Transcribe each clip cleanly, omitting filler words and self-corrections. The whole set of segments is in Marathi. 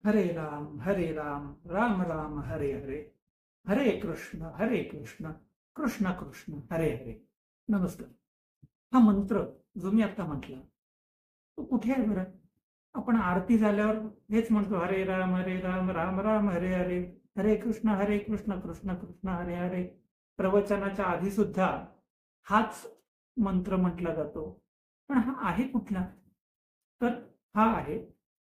हरे राम राम राम हरे हरे हरे कृष्ण कृष्ण कृष्ण हरे हरे. नमस्कार. हा मंत्र जो मी आता म्हटला तो कुठे आहे बरं? आपण आरती झाल्यावर हेच म्हणतो, हरे राम राम राम हरे हरे, हरे कृष्ण कृष्ण कृष्ण हरे हरे. प्रवचनाच्या आधी सुद्धा हाच मंत्र म्हटला जातो. पण हा आहे कुठला? तर हा आहे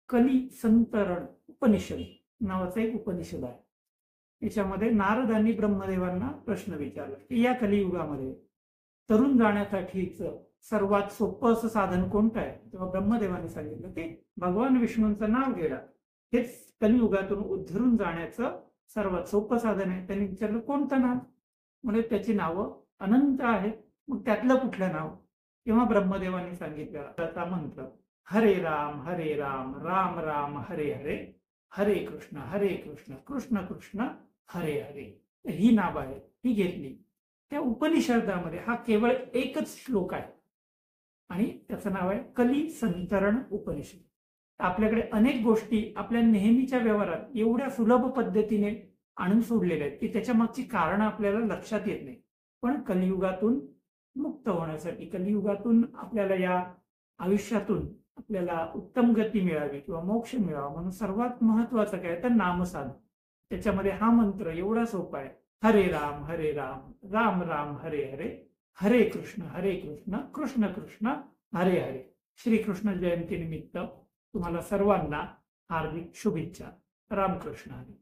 कली संतरण उपनिषद नावाचा एक उपनिषद आहे. याच्यामध्ये नारदांनी ब्रह्मदेवांना प्रश्न विचारला की या कलियुगामध्ये तरुण जाण्यासाठीच सर्वात सोपं असं साधन कोणतं आहे? तेव्हा ब्रह्मदेवाने सांगितलं की भगवान विष्णूंचं नाव घेणं हेच कलियुगातून उद्धरून जाण्याचं सर्वात सोपं साधन आहे. त्यांनी विचारलं कोणतं नाव? म्हणजे त्याची नावं अनंत आहेत. मग त्यातलं कुठलं नाव? तेव्हा ब्रह्मदेवाने सांगितलं त्याचा मंत्र हरे राम राम राम हरे हरे, हरे कृष्ण कृष्ण कृष्ण हरे हरे. ही नाव आहे, ही घेतली. त्या उपनिषदामध्ये हा केवळ एकच श्लोक आहे आणि त्याचं नाव आहे कली संतरण उपनिषद. आपल्याकडे अनेक गोष्टी आपल्या नेहमीच्या व्यवहारात एवढ्या सुलभ पद्धतीने आणून सोडलेल्या आहेत की त्याच्या मागची कारण आपल्याला लक्षात येत नाही. पण कलियुगातून मुक्त होण्यासाठी, कलियुगातून आपल्याला या आयुष्यातून आपल्याला उत्तम गती मिळावी किंवा मोक्ष मिळावा म्हणून सर्वात महत्वाचं काय तर नामसाधन. त्याच्यामध्ये हा मंत्र एवढा सोपा आहे, हरे राम राम राम हरे हरे, हरे कृष्ण कृष्ण कृष्ण हरे हरे. श्रीकृष्ण जयंती निमित्त तुम्हाला सर्वांना हार्दिक शुभेच्छा. रामकृष्ण हरी.